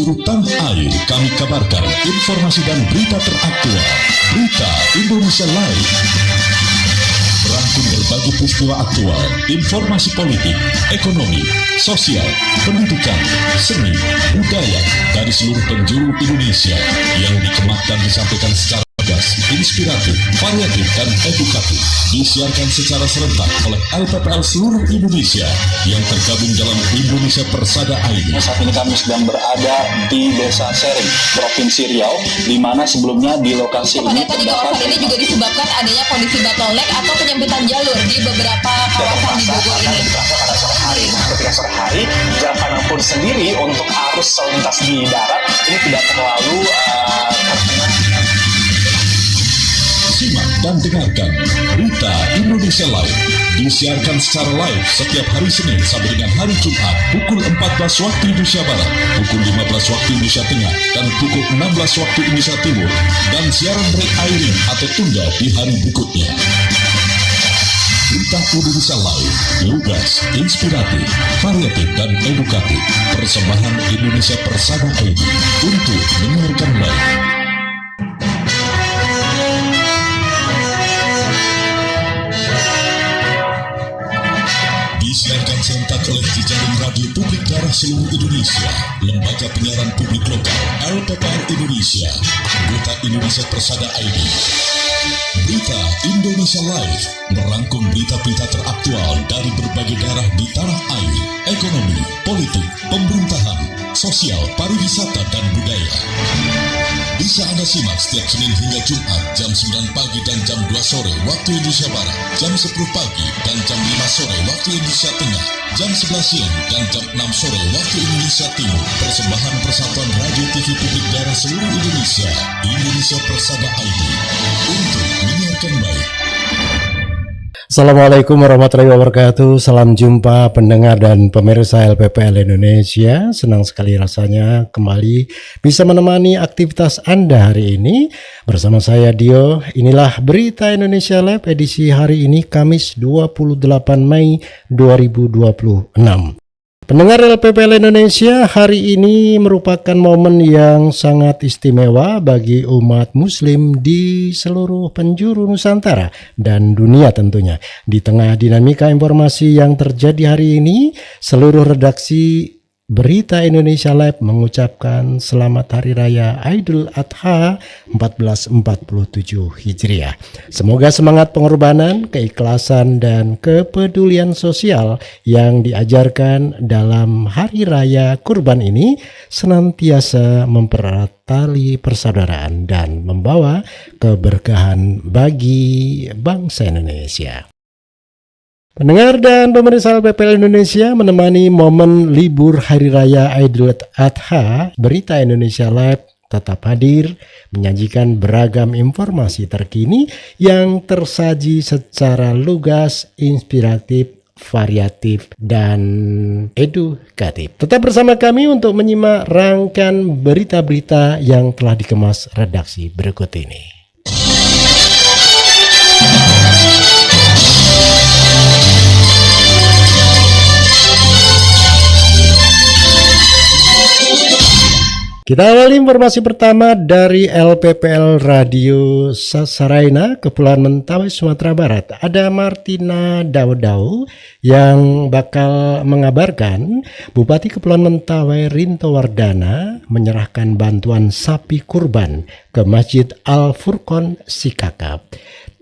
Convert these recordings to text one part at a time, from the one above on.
penjuru tanah air, kami kabarkan informasi dan berita teraktual. Berita Indonesia Live merangkum berbagai peristiwa aktual, informasi politik, ekonomi, sosial, pendidikan, seni, budaya dari seluruh penjuru Indonesia yang dikemas dan disampaikan secara tegas, inspiratif, variatif, dan edukatif. Disiarkan secara serentak oleh LPPL seluruh Indonesia yang tergabung dalam Indonesia Persada ID. Saat ini kami sedang berada di Desa Sering, Provinsi Riau, di mana sebelumnya di lokasi ini kepadatan di kawasan ini juga disebabkan adanya kondisi bottleneck atau penyempitan jalur di beberapa kawasan di Bogor ini. Ketika sore hari, jarak pandang pun sendiri untuk arus lalu lintas di darat ini tidak terlalu Simak dan dengarkan Berita Indonesia Live. Disiarkan secara live setiap hari Senin sampai dengan hari Jumat pukul 14 waktu Indonesia Barat, pukul 15 waktu Indonesia Tengah, dan pukul 16 waktu Indonesia Timur, dan siaran re-airing atau tunda di hari berikutnya. Berita Indonesia Live, lugas, inspiratif, variatif, dan edukatif. Persembahan Indonesia Persada ID untuk mendengarkan live. Disiarkan serentak oleh jejaring radio publik daerah seluruh Indonesia, lembaga penyiaran publik lokal, LPPL Indonesia, anggota Indonesia Persada ID. Berita Indonesia Live merangkum berita-berita teraktual dari berbagai daerah di tanah air, ekonomi, politik, pemerintahan, sosial, pariwisata, dan budaya. Bisa Anda simak setiap Senin hingga Jumat jam 9 pagi dan jam 2 sore waktu Indonesia Barat, jam 10 pagi dan jam 5 sore waktu Indonesia Tengah, jam 11 siang dan jam 6 sore waktu Indonesia Timur. Persembahan Persatuan Radio TV Publik Daerah seluruh Indonesia, Indonesia Persada ID, untuk menyiarkan baik. Assalamualaikum warahmatullahi wabarakatuh. Salam jumpa pendengar dan pemirsa LPPL Indonesia. Senang sekali rasanya kembali bisa menemani aktivitas Anda hari ini bersama saya Dio. Inilah Berita Indonesia Live edisi hari ini Kamis 28 Mei 2026. Pendengar LPPL Indonesia, hari ini merupakan momen yang sangat istimewa bagi umat muslim di seluruh penjuru Nusantara dan dunia tentunya. Di tengah dinamika informasi yang terjadi hari ini, seluruh redaksi Berita Indonesia Live mengucapkan selamat Hari Raya Idul Adha 1447 Hijriah. Semoga semangat pengorbanan, keikhlasan, dan kepedulian sosial yang diajarkan dalam Hari Raya Kurban ini senantiasa mempererat tali persaudaraan dan membawa keberkahan bagi bangsa Indonesia. Pendengar dan pemirsa LPPL Indonesia, menemani momen libur Hari Raya Idul Adha, Berita Indonesia Live tetap hadir menyajikan beragam informasi terkini yang tersaji secara lugas, inspiratif, variatif, dan edukatif. Tetap bersama kami untuk menyimak rangkaian berita-berita yang telah dikemas redaksi berikut ini. Kita awali informasi pertama dari LPPL Radio Sasaraina, Kepulauan Mentawai, Sumatera Barat. Ada Martina Daudau yang bakal mengabarkan Bupati Kepulauan Mentawai Rinto Wardana menyerahkan bantuan sapi kurban ke Masjid Al-Furqon Sikakap.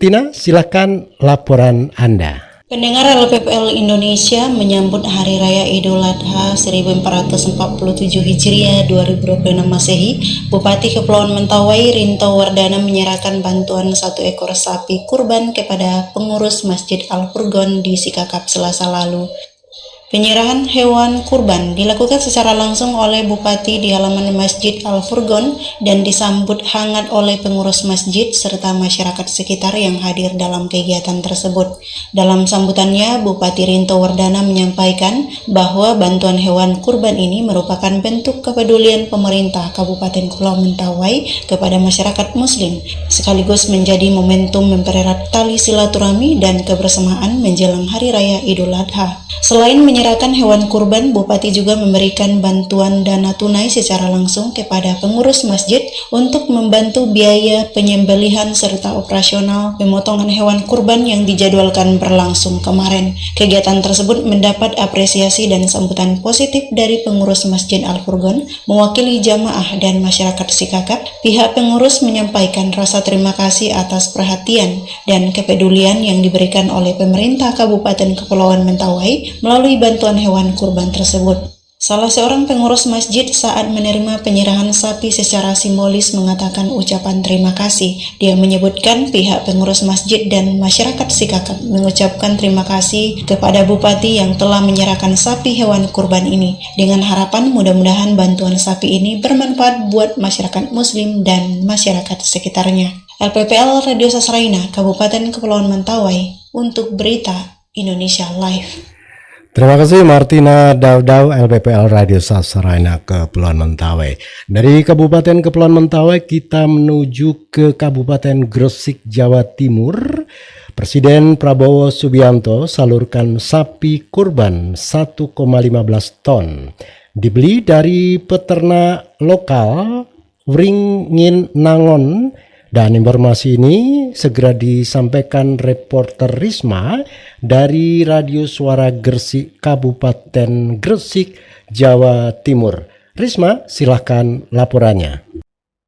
Tina, silakan laporan Anda. Pendengar LPPL Indonesia, menyambut Hari Raya Idul Adha 1447 Hijriah 2026 Masehi, Bupati Kepulauan Mentawai Rinto Wardana menyerahkan bantuan 1 ekor sapi kurban kepada pengurus Masjid Al-Furqon di Sikakap Selasa lalu. Penyerahan hewan kurban dilakukan secara langsung oleh Bupati di halaman Masjid Al-Furqon dan disambut hangat oleh pengurus masjid serta masyarakat sekitar yang hadir dalam kegiatan tersebut. Dalam sambutannya, Bupati Rinto Wardana menyampaikan bahwa bantuan hewan kurban ini merupakan bentuk kepedulian pemerintah Kabupaten Kepulauan Mentawai kepada masyarakat Muslim, sekaligus menjadi momentum mempererat tali silaturahmi dan kebersamaan menjelang Hari Raya Idul Adha. Selain menyerahkan hewan kurban, Bupati juga memberikan bantuan dana tunai secara langsung kepada pengurus masjid untuk membantu biaya penyembelihan serta operasional pemotongan hewan kurban yang dijadwalkan berlangsung kemarin. Kegiatan tersebut mendapat apresiasi dan sambutan positif dari pengurus Masjid Al-Furqan, mewakili jamaah dan masyarakat Sikakap. Pihak pengurus menyampaikan rasa terima kasih atas perhatian dan kepedulian yang diberikan oleh pemerintah Kabupaten Kepulauan Mentawai melalui bantuan hewan kurban tersebut. Salah seorang pengurus masjid saat menerima penyerahan sapi secara simbolis mengatakan ucapan terima kasih. Dia menyebutkan pihak pengurus masjid dan masyarakat Sikakap mengucapkan terima kasih kepada Bupati yang telah menyerahkan sapi hewan kurban ini, dengan harapan mudah-mudahan bantuan sapi ini bermanfaat buat masyarakat muslim dan masyarakat sekitarnya. LPPL Radio Sasraina, Kabupaten Kepulauan Mentawai, untuk Berita Indonesia Live. Terima kasih Martina Daudau, LPPL Radio Sasraina Kepulauan Mentawai. Dari Kabupaten Kepulauan Mentawai kita menuju ke Kabupaten Gresik, Jawa Timur. Presiden Prabowo Subianto salurkan sapi kurban 1,15 ton. Dibeli dari peternak lokal Wringin Nangon. Dan informasi ini segera disampaikan reporter Risma dari Radio Suara Gresik, Kabupaten Gresik, Jawa Timur. Risma, silahkan laporannya.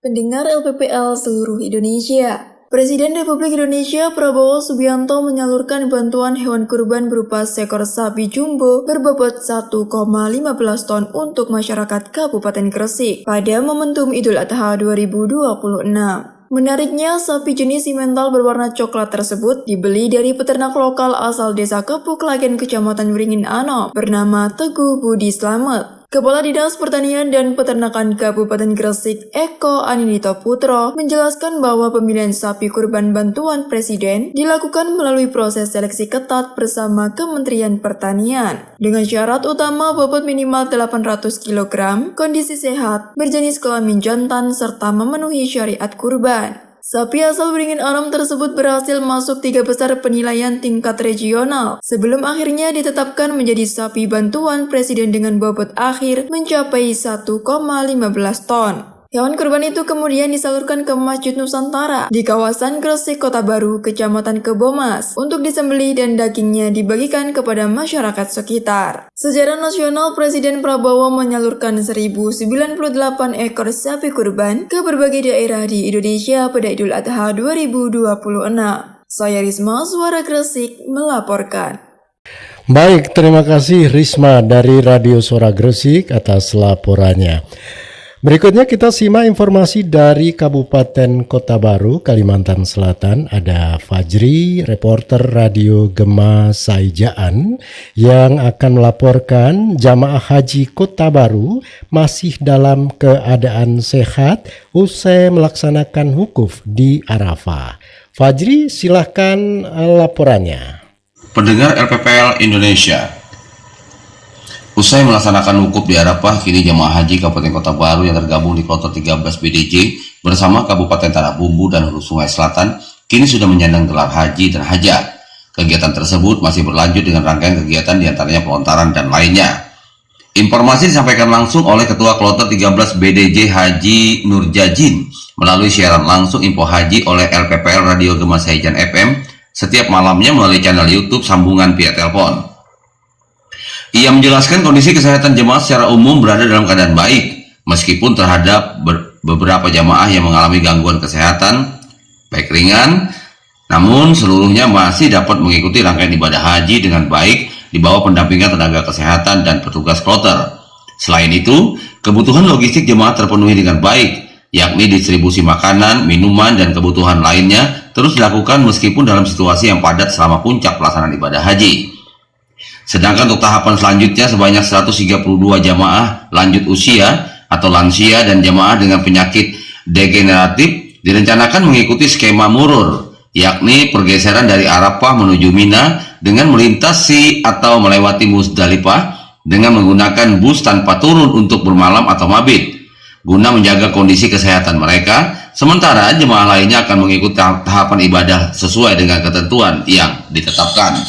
Pendengar LPPL seluruh Indonesia, Presiden Republik Indonesia Prabowo Subianto menyalurkan bantuan hewan kurban berupa seekor sapi jumbo berbobot 1,15 ton untuk masyarakat Kabupaten Gresik pada momentum Idul Adha 2026. Menariknya, sapi jenis simental berwarna coklat tersebut dibeli dari peternak lokal asal Desa Kepuk Klagen, Kecamatan Wringin Anom, bernama Teguh Budi Slamet. Kepala Dinas Pertanian dan Peternakan Kabupaten Gresik, Eko Anindito Putro, menjelaskan bahwa pemilihan sapi kurban bantuan Presiden dilakukan melalui proses seleksi ketat bersama Kementerian Pertanian, dengan syarat utama bobot minimal 800 kg, kondisi sehat, berjenis kelamin jantan, serta memenuhi syariat kurban. Sapi asal Wringin Anom tersebut berhasil masuk 3 besar penilaian tingkat regional sebelum akhirnya ditetapkan menjadi sapi bantuan Presiden dengan bobot akhir mencapai 1,15 ton. Hewan kurban itu kemudian disalurkan ke Masjid Nusantara di kawasan Gresik Kota Baru, Kecamatan Kebomas, untuk disembelih dan dagingnya dibagikan kepada masyarakat sekitar. Secara nasional, Presiden Prabowo menyalurkan 1098 ekor sapi kurban ke berbagai daerah di Indonesia pada Idul Adha 2026. Saya Risma, Suara Gresik, melaporkan. Baik, terima kasih Risma dari Radio Suara Gresik atas laporannya. Berikutnya kita simak informasi dari Kabupaten Kota Baru, Kalimantan Selatan. Ada Fajri, reporter Radio Gema Saijaan, yang akan melaporkan jamaah haji Kota Baru masih dalam keadaan sehat usai melaksanakan wukuf di Arafah. Fajri, silahkan laporannya. Pendengar LPPL Indonesia, usai melaksanakan wukuf di Arafah, kini jemaah haji Kabupaten Kota Baru yang tergabung di Kloter 13 BDJ bersama Kabupaten Tanah Bumbu dan Hulu Sungai Selatan kini sudah menyandang gelar haji dan hajat. Kegiatan tersebut masih berlanjut dengan rangkaian kegiatan diantaranya pelontaran dan lainnya. Informasi disampaikan langsung oleh Ketua Kloter 13 BDJ Haji Nurjajin melalui siaran langsung info haji oleh LPPL Radio Gema Saijaan FM setiap malamnya melalui channel YouTube sambungan via telepon. Ia menjelaskan kondisi kesehatan jemaah secara umum berada dalam keadaan baik, meskipun terhadap beberapa jemaah yang mengalami gangguan kesehatan, baik ringan, namun seluruhnya masih dapat mengikuti rangkaian ibadah haji dengan baik di bawah pendampingan tenaga kesehatan dan petugas kloter. Selain itu, kebutuhan logistik jemaah terpenuhi dengan baik, yakni distribusi makanan, minuman, dan kebutuhan lainnya terus dilakukan meskipun dalam situasi yang padat selama puncak pelaksanaan ibadah haji. Sedangkan untuk tahapan selanjutnya sebanyak 132 jamaah lanjut usia atau lansia dan jamaah dengan penyakit degeneratif direncanakan mengikuti skema murur, yakni pergeseran dari Arafah menuju Mina dengan melintasi atau melewati Musdalifah dengan menggunakan bus tanpa turun untuk bermalam atau mabit, guna menjaga kondisi kesehatan mereka, sementara jemaah lainnya akan mengikuti tahapan ibadah sesuai dengan ketentuan yang ditetapkan.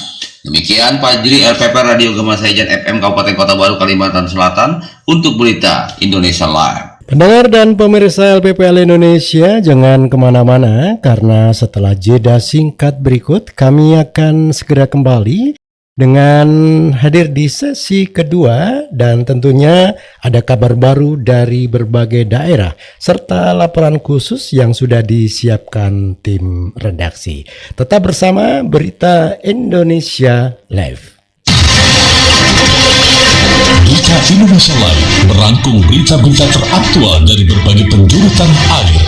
Demikian Fajri RPP Radio Gema Saijan FM Kabupaten Kota Baru Kalimantan Selatan untuk berita Indonesia Live. Pendengar dan pemirsa LPPL Indonesia, jangan kemana-mana karena setelah jeda singkat berikut kami akan segera kembali dengan hadir di sesi kedua dan tentunya ada kabar baru dari berbagai daerah serta laporan khusus yang sudah disiapkan tim redaksi. Tetap bersama Berita Indonesia Live. Berita Indonesia Live merangkum berita-berita teraktual dari berbagai penjuru tanah air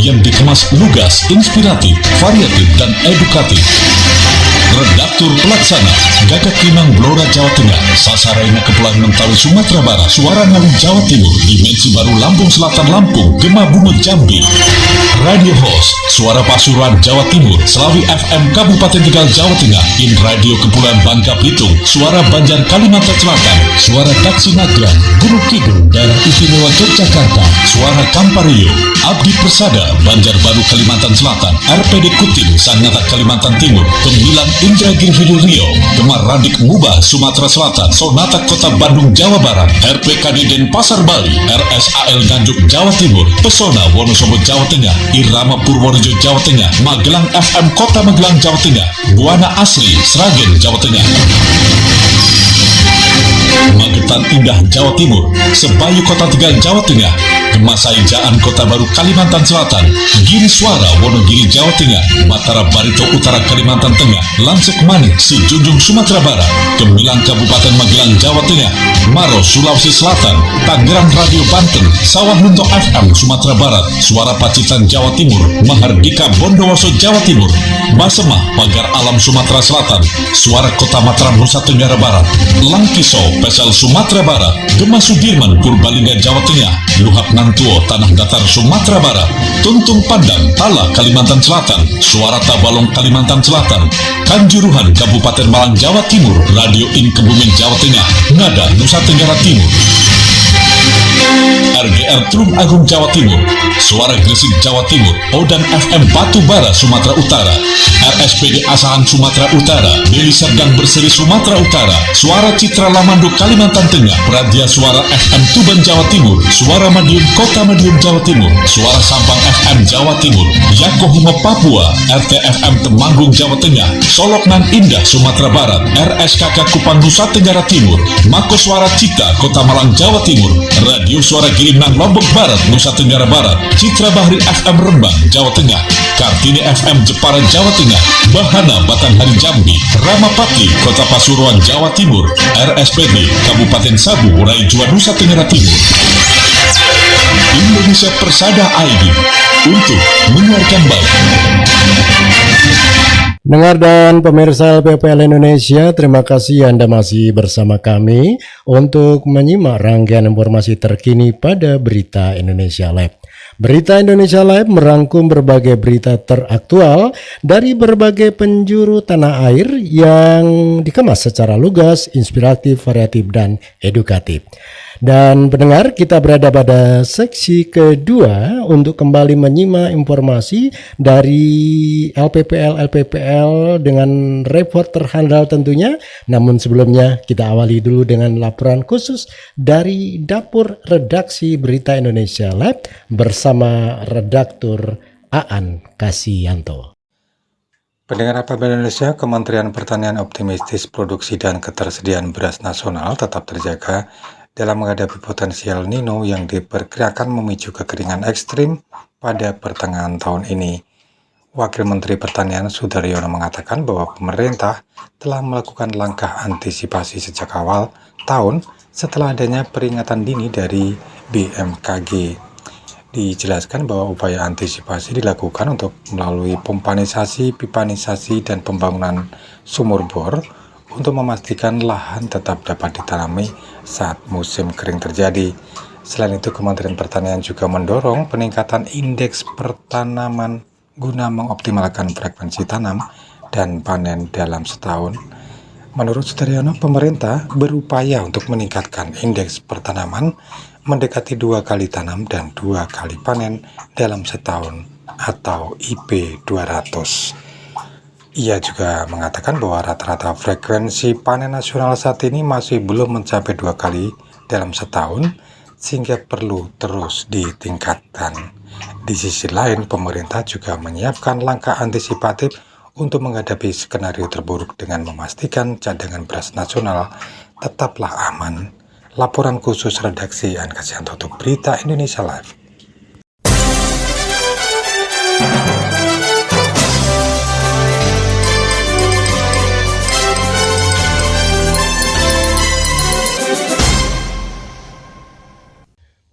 yang dikemas lugas, inspiratif, variatif, dan edukatif. Redaktur Pelaksana Gagak Limang Blora Jawa Tengah, Sasarena Kepulauan Mentawai Sumatera Barat, Suara Ngawi Jawa Timur, Dimensi Baru Lampung Selatan Lampung, Gema Bungo Jambi. Radio Host Suara Pasuruan Jawa Timur, Selawi FM Kabupaten Tegal Jawa Tengah, In Radio Kepulauan Bangka Belitung, Suara Banjar Kalimantan Selatan, Suara Taksi Nagran, Gunung Kidul Daerah Istimewa Yogyakarta, Suara Kampario, Abdi Persada Banjarbaru Kalimantan Selatan, RPD Kutil Sangatta Kalimantan Timur, Gemilang Indragiri Rio, Gemar Radik Mubah Sumatera Selatan, Sonata Kota Bandung Jawa Barat, RPKD Denpasar Bali, RSAL Nganjuk Jawa Timur, Pesona Wonosobo Jawa Tengah, Irama Purworejo Jawa Tengah, Magelang FM Kota Magelang Jawa Tengah, Buana Asri Sragen Jawa Tengah, Magetan Indah Jawa Timur, Sebayu Kota Tegal Jawa Tengah, Gemasai Jaan Kota Baru Kalimantan Selatan, Giri Suara Wonogiri Jawa Tengah, Matara Barito Utara Kalimantan Tengah, Lansek Manik Sijunjung Sumatera Barat, Gemilang Kabupaten Magelang Jawa Tengah, Maros Sulawesi Selatan, Tangerang Radio Banten, Sawah Lunto FM Sumatera Barat, Suara Pacitan Jawa Timur, Mahardika Bondowoso Jawa Timur, Basemah Pagar Alam Sumatera Selatan, Suara Kota Mataram Nusa Tenggara Barat, Langkiso Pesel Sumatera Barat, Gema Sudirman Purbalingga Jawa Tengah, Luhak Nantuo Tanah Datar Sumatera Barat, Tuntung Pandang Tala Kalimantan Selatan, Suara Tabalong Kalimantan Selatan, Kanjuruhan Kabupaten Malang Jawa Timur, Radio In Kebumen Jawa Tengah, Ngada Nusa Tenggara Timur, RGR Tulung Agung Jawa Timur, Suara Gresik Jawa Timur, Odan FM Batu Bara Sumatera Utara, RSPD Asahan Sumatera Utara, Deli Serdang Berseri Sumatera Utara, Suara Citra Lamando Kalimantan Tengah, Pradia Suara FM Tuban Jawa Timur, Suara Madiun Kota Madiun Jawa Timur, Suara Sampang FM Jawa Timur, Yakohimo Papua, RTFM Temanggung Jawa Tengah, Solok Nan Indah Sumatera Barat, RSKK Kupang Nusa Tenggara Timur, Mako Suara Cita Kota Malang Jawa Timur, Radio Suara Girimnang Lombok Barat Nusa Tenggara Barat, Citra Bahri FM Rembang Jawa Tengah, Kartini FM Jepara Jawa Tengah, Bahana Batanghari Jambi, Ramapati Kota Pasuruan Jawa Timur, RSPD Kabupaten Sabu Raijua Nusa Tenggara Timur. Indonesia Persada ID untuk menyiarkan baik. Dengar dan pemirsa LPPL Indonesia, terima kasih Anda masih bersama kami untuk menyimak rangkaian informasi terkini pada Berita Indonesia Live. Berita Indonesia Live merangkum berbagai berita teraktual dari berbagai penjuru tanah air yang dikemas secara lugas, inspiratif, variatif, dan edukatif. Dan pendengar, kita berada pada seksi kedua untuk kembali menyimak informasi dari LPPL dengan reporter handal tentunya. Namun sebelumnya kita awali dulu dengan laporan khusus dari Dapur Redaksi Berita Indonesia Live bersama redaktur Aan Kasianto. Pendengar APBN Indonesia, Kementerian Pertanian optimistis produksi dan ketersediaan beras nasional tetap terjaga dalam menghadapi potensial Nino yang diperkirakan memicu kekeringan ekstrim pada pertengahan tahun ini. Wakil Menteri Pertanian Sudaryono mengatakan bahwa pemerintah telah melakukan langkah antisipasi sejak awal tahun setelah adanya peringatan dini dari BMKG. Dijelaskan bahwa upaya antisipasi dilakukan untuk melalui pompanisasi, pipanisasi, dan pembangunan sumur bor untuk memastikan lahan tetap dapat ditanami saat musim kering terjadi. Selain itu, Kementerian Pertanian juga mendorong peningkatan indeks pertanaman guna mengoptimalkan frekuensi tanam dan panen dalam setahun. Menurut Sudaryono, pemerintah berupaya untuk meningkatkan indeks pertanaman mendekati 2 kali tanam dan 2 kali panen dalam setahun atau IP 200. Ia juga mengatakan bahwa rata-rata frekuensi panen nasional saat ini masih belum mencapai 2 kali dalam setahun, sehingga perlu terus ditingkatkan. Di sisi lain, pemerintah juga menyiapkan langkah antisipatif untuk menghadapi skenario terburuk dengan memastikan cadangan beras nasional tetaplah aman. Laporan khusus redaksi An Kasianto untuk Berita Indonesia Live.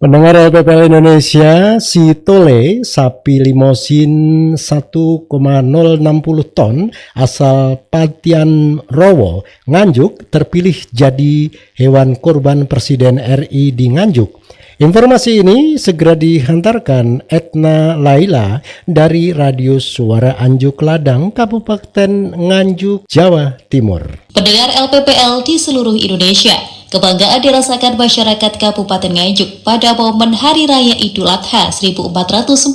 Pendengar LPPL Indonesia, si Tole, sapi limosin 1,060 ton asal Patian Rowo, Nganjuk, terpilih jadi hewan kurban Presiden RI di Nganjuk. Informasi ini segera dihantarkan Etna Laila dari Radio Suara Anjuk Ladang, Kabupaten Nganjuk, Jawa Timur. Pendengar LPPL di seluruh Indonesia, kebanggaan dirasakan masyarakat Kabupaten Nganjuk pada momen Hari Raya Idul Adha 1447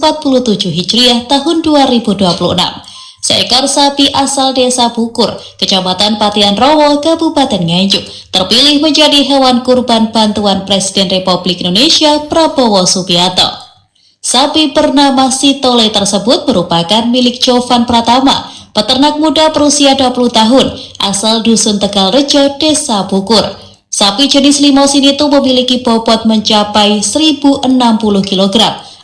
Hijriah tahun 2026. Seekor sapi asal Desa Bukur, Kecamatan Patian Rowo, Kabupaten Nganjuk, terpilih menjadi hewan kurban bantuan Presiden Republik Indonesia Prabowo Subianto. Sapi bernama Si Tole tersebut merupakan milik Jovan Pratama, peternak muda berusia 20 tahun, asal Dusun Tegalrejo, Desa Bukur. Sapi jenis limosin itu memiliki bobot mencapai 1060 kg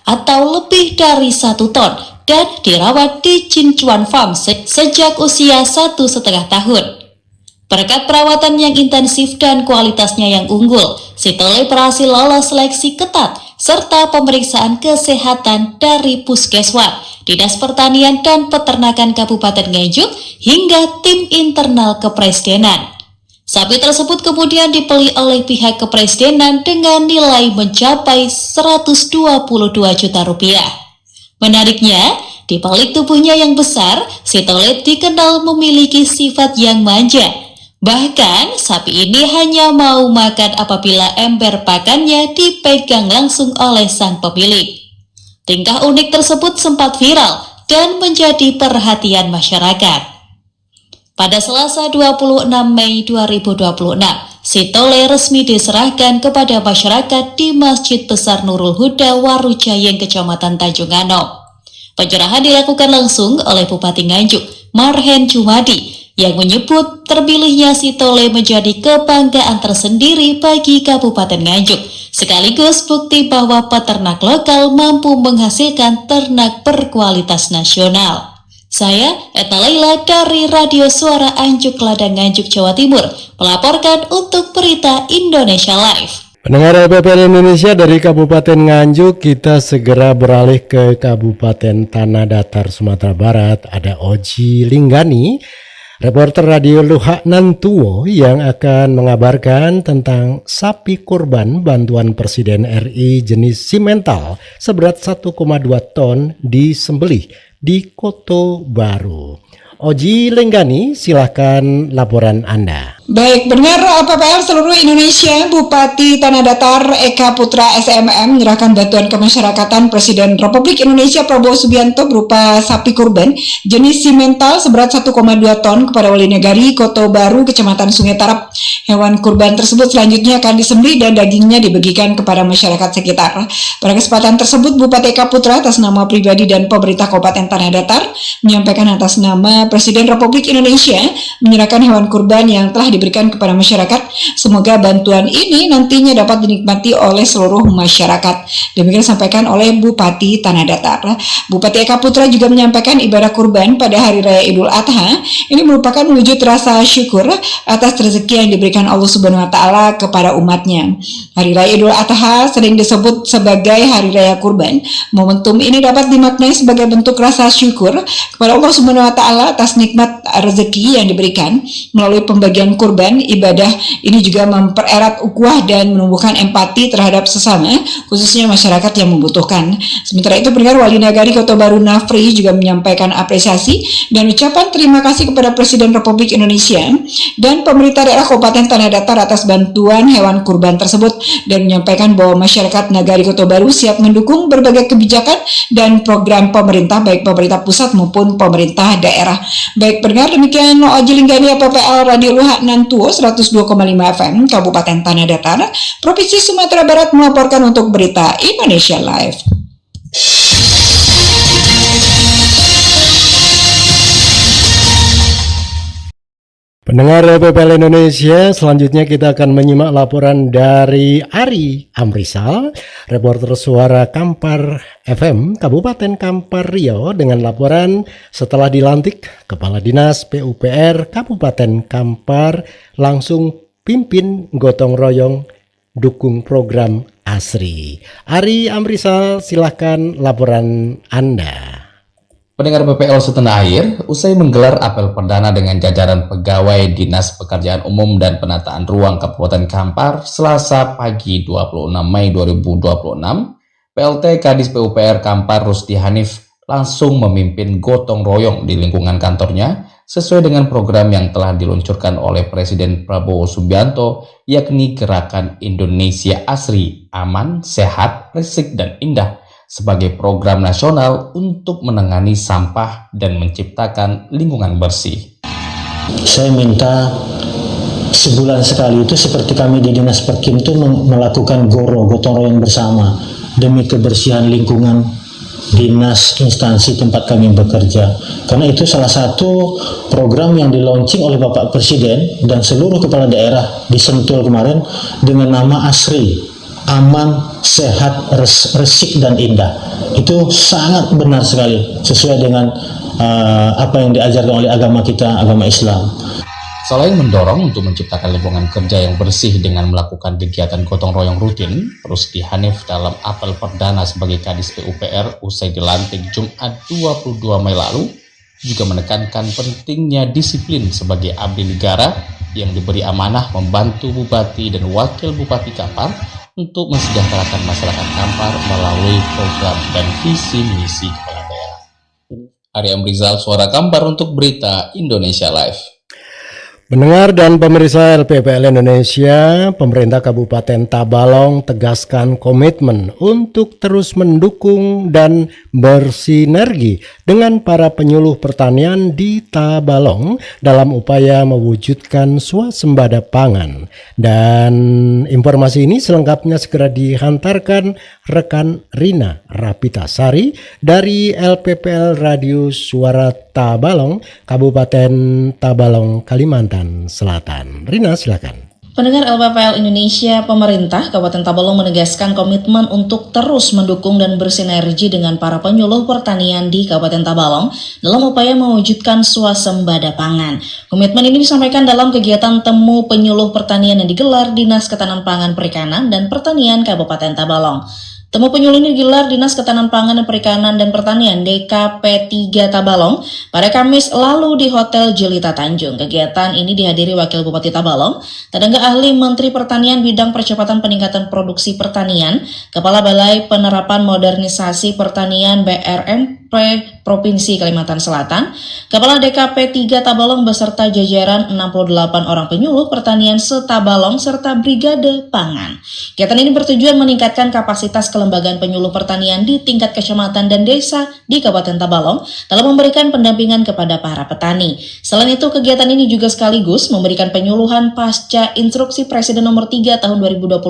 atau lebih dari 1 ton dan dirawat di Cincuan Farm sejak usia 1,5 tahun. Berkat perawatan yang intensif dan kualitasnya yang unggul, Si Tole berhasil lolos seleksi ketat serta pemeriksaan kesehatan dari Puskeswan, Dinas Pertanian dan Peternakan Kabupaten Nganjuk hingga tim internal kepresidenan. Sapi tersebut kemudian dibeli oleh pihak kepresidenan dengan nilai mencapai 122 juta rupiah. Menariknya, di balik tubuhnya yang besar, Si Tole dikenal memiliki sifat yang manja. Bahkan, sapi ini hanya mau makan apabila ember pakannya dipegang langsung oleh sang pemilik. Tingkah unik tersebut sempat viral dan menjadi perhatian masyarakat. Pada Selasa 26 Mei 2026, Si Tole resmi diserahkan kepada masyarakat di Masjid Besar Nurul Huda Warujayeng, Kecamatan Tanjung Anom. Penyerahan dilakukan langsung oleh Bupati Nganjuk, Marhen Jumadi, yang menyebut terpilihnya Si Tole menjadi kebanggaan tersendiri bagi Kabupaten Nganjuk, sekaligus bukti bahwa peternak lokal mampu menghasilkan ternak berkualitas nasional. Saya, Etna Laila dari Radio Suara Anjuk Ladang Nganjuk, Jawa Timur, melaporkan untuk Berita Indonesia Live. Pendengar LPPL Indonesia, dari Kabupaten Nganjuk kita segera beralih ke Kabupaten Tanah Datar, Sumatera Barat. Ada Oji Linggani, reporter Radio Luhak Nantuo, yang akan mengabarkan tentang sapi kurban bantuan Presiden RI jenis simental seberat 1,2 ton disembelih di Koto Baru. Oji Lenggani, silakan laporan Anda. Baik, benar LPPL seluruh Indonesia, Bupati Tanah Datar Eka Putra SMM menyerahkan bantuan kemasyarakatan Presiden Republik Indonesia Prabowo Subianto berupa sapi kurban jenis simental seberat 1,2 ton kepada Wali Negari Koto Baru, Kecamatan Sungai Tarap. Hewan kurban tersebut selanjutnya akan disembelih dan dagingnya dibagikan kepada masyarakat sekitar. Pada kesempatan tersebut, Bupati Eka Putra atas nama pribadi dan pemerintah Kabupaten Tanah Datar menyampaikan atas nama Presiden Republik Indonesia menyerahkan hewan kurban yang telah diberikan kepada masyarakat. Semoga bantuan ini nantinya dapat dinikmati oleh seluruh masyarakat. Demikian disampaikan oleh Bupati Tanah Datar. Bupati Eka Putra juga menyampaikan ibadah kurban pada Hari Raya Idul Adha ini merupakan wujud rasa syukur atas rezeki yang diberikan Allah Subhanahu wa Ta'ala kepada umatnya. Hari Raya Idul Adha sering disebut sebagai Hari Raya Kurban. Momentum ini dapat dimaknai sebagai bentuk rasa syukur kepada Allah Subhanahu wa Ta'ala atas nikmat rezeki yang diberikan melalui pembagian kurban, ibadah ini juga mempererat ukhuwah dan menumbuhkan empati terhadap sesama, khususnya masyarakat yang membutuhkan. Sementara itu, pendengar, Wali Nagari Kota Baru Nafri juga menyampaikan apresiasi dan ucapan terima kasih kepada Presiden Republik Indonesia dan pemerintah daerah Kabupaten Tanah Datar atas bantuan hewan kurban tersebut, dan menyampaikan bahwa masyarakat Nagari Kota Baru siap mendukung berbagai kebijakan dan program pemerintah, baik pemerintah pusat maupun pemerintah daerah. Baik pendengar, demikian Oji Linggani PPL Radio Luhak Nantuo 102,5 FM Kabupaten Tanah Datar, Provinsi Sumatera Barat melaporkan untuk berita Indonesia Live. Pendengar PPL Indonesia, selanjutnya kita akan menyimak laporan dari Ari Amrisal, reporter suara Kampar FM Kabupaten Kampar Riau, dengan laporan setelah dilantik Kepala Dinas PUPR Kabupaten Kampar langsung pimpin gotong royong dukung program ASRI. Ari Amrisal, silahkan laporan Anda. Pendengar PPL setanah air, usai menggelar apel perdana dengan jajaran pegawai Dinas Pekerjaan Umum dan Penataan Ruang Kabupaten Kampar Selasa pagi 26 Mei 2026, PLT Kadis PUPR Kampar Rusdi Hanif langsung memimpin gotong royong di lingkungan kantornya sesuai dengan program yang telah diluncurkan oleh Presiden Prabowo Subianto, yakni Gerakan Indonesia Asri, Aman, Sehat, Resik, dan Indah, sebagai program nasional untuk menangani sampah dan menciptakan lingkungan bersih. Saya minta sebulan sekali itu seperti kami di Dinas Perkim itu melakukan gotong royong bersama demi kebersihan lingkungan dinas instansi tempat kami bekerja. Karena itu salah satu program yang di-launching oleh Bapak Presiden dan seluruh kepala daerah di Sentul kemarin dengan nama ASRI, Aman, Sehat, Resik, dan Indah. Itu sangat benar sekali sesuai dengan apa yang diajarkan oleh agama kita, agama Islam. Selain mendorong untuk menciptakan lingkungan kerja yang bersih dengan melakukan kegiatan gotong royong rutin, Rusdi Hanif dalam apel perdana sebagai Kadis PUPR usai dilantik Jumat 22 Mei lalu juga menekankan pentingnya disiplin sebagai abdi negara yang diberi amanah membantu Bupati dan Wakil Bupati Kampar untuk mensejahterakan masyarakat Kampar melalui program dan visi misi kepala daerah. Ari Amrizal, Suara Kampar untuk berita Indonesia Live. Pendengar dan pemirsa LPPL Indonesia, pemerintah Kabupaten Tabalong tegaskan komitmen untuk terus mendukung dan bersinergi dengan para penyuluh pertanian di Tabalong dalam upaya mewujudkan swasembada pangan. Dan informasi ini selengkapnya segera dihantarkan rekan Rina Rapitasari dari LPPL Radio Suara Tabalong, Kabupaten Tabalong, Kalimantan Selatan. Rina, silakan. Pendengar LPPL Indonesia, pemerintah Kabupaten Tabalong menegaskan komitmen untuk terus mendukung dan bersinergi dengan para penyuluh pertanian di Kabupaten Tabalong dalam upaya mewujudkan swasembada pangan. Komitmen ini disampaikan dalam kegiatan temu penyuluh pertanian yang digelar Dinas Ketahanan Pangan, Perikanan, dan Pertanian Kabupaten Tabalong. Temu penyuluh ini digelar Dinas Ketahanan Pangan dan Perikanan dan Pertanian DKP 3 Tabalong pada Kamis lalu di Hotel Jelita Tanjung. Kegiatan ini dihadiri Wakil Bupati Tabalong, tenaga ahli Menteri Pertanian bidang percepatan peningkatan produksi pertanian, Kepala Balai Penerapan Modernisasi Pertanian BRMP Provinsi Kalimantan Selatan, Kepala DKP 3 Tabalong beserta jajaran 68 orang penyuluh pertanian se-Tabalong serta Brigade Pangan. Kegiatan ini bertujuan meningkatkan kapasitas kelembagaan penyuluh pertanian di tingkat kecamatan dan desa di Kabupaten Tabalong dalam memberikan pendampingan kepada para petani. Selain itu, kegiatan ini juga sekaligus memberikan penyuluhan pasca Instruksi Presiden Nomor 3 Tahun 2025,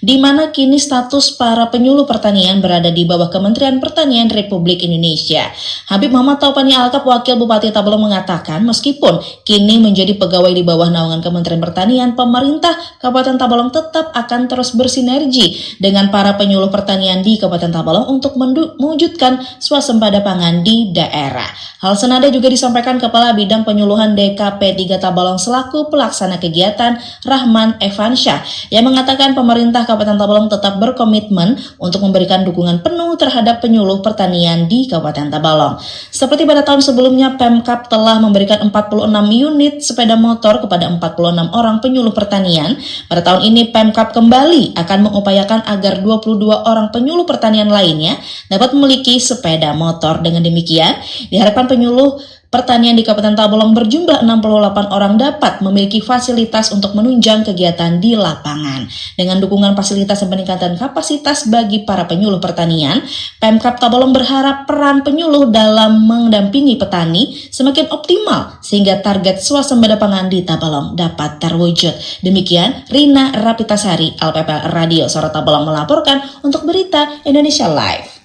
di mana kini status para penyuluh pertanian berada di bawah Kementerian Pertanian Republik Indonesia. Habib Muhammad Taupani Alkap, Wakil Bupati Tabalong mengatakan, meskipun kini menjadi pegawai di bawah naungan Kementerian Pertanian, pemerintah Kabupaten Tabalong tetap akan terus bersinergi dengan para penyuluh pertanian di Kabupaten Tabalong untuk mewujudkan swasembada pangan di daerah. Hal senada juga disampaikan Kepala Bidang Penyuluhan DKP 3 Tabalong selaku pelaksana kegiatan Rahman Evansyah yang mengatakan pemerintah Kabupaten Tabalong tetap berkomitmen untuk memberikan dukungan penuh terhadap penyuluh pertanian di Kabupaten Tabalong. Seperti pada tahun sebelumnya, Pemkab telah memberikan 46 unit sepeda motor kepada 46 orang penyuluh pertanian. Pada tahun ini Pemkab kembali akan mengupayakan agar 22 orang penyuluh pertanian lainnya dapat memiliki sepeda motor. Dengan demikian, diharapkan penyuluh pertanian di Kabupaten Tabalong berjumlah 68 orang dapat memiliki fasilitas untuk menunjang kegiatan di lapangan. Dengan dukungan fasilitas dan peningkatan kapasitas bagi para penyuluh pertanian, Pemkab Tabalong berharap peran penyuluh dalam mendampingi petani semakin optimal sehingga target swasembada pangan di Tabalong dapat terwujud. Demikian Rina Rapitasari, LPPL Radio Suara Tabalong melaporkan untuk Berita Indonesia Live.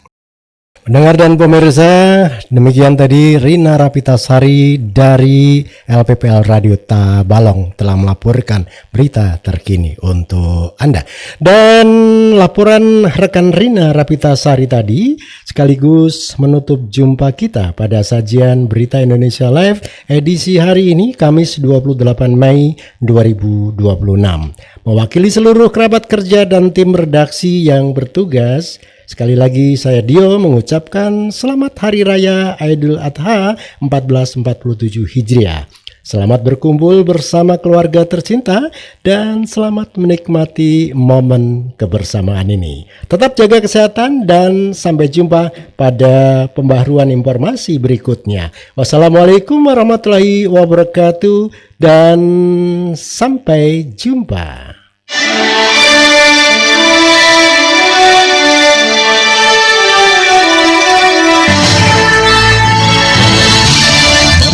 Pendengar dan pemirsa, demikian tadi Rina Rapitasari dari LPPL Radio Tabalong telah melaporkan berita terkini untuk Anda. Dan laporan rekan Rina Rapitasari tadi sekaligus menutup jumpa kita pada sajian Berita Indonesia Live edisi hari ini, Kamis 28 Mei 2026. Mewakili seluruh kerabat kerja dan tim redaksi yang bertugas, sekali lagi saya Dio mengucapkan selamat Hari Raya Idul Adha 1447 Hijriah. Selamat berkumpul bersama keluarga tercinta dan selamat menikmati momen kebersamaan ini. Tetap jaga kesehatan dan sampai jumpa pada pembaharuan informasi berikutnya. Wassalamualaikum warahmatullahi wabarakatuh dan sampai jumpa.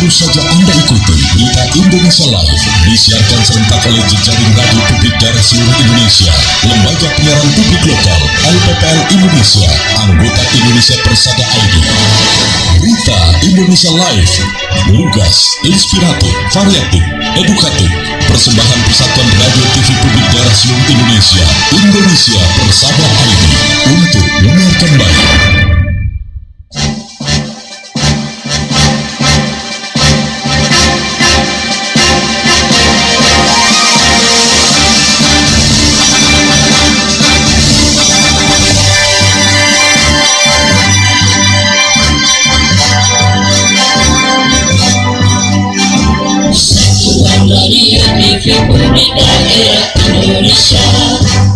Baru saja Anda ikuti Berita Indonesia Live, disiarkan serentak oleh jejaring radio publik daerah seluruh Indonesia, Lembaga Penyiaran Publik Lokal, LPPL Indonesia, anggota Indonesia Persada ID. Berita Indonesia Live, lugas, inspiratif, variatif, edukatif, persembahan Persatuan Radio TV Publik Daerah seluruh Indonesia, Indonesia Persada ID, untuk menyiarkan baik. Radio TV Publik Daerah Indonesia.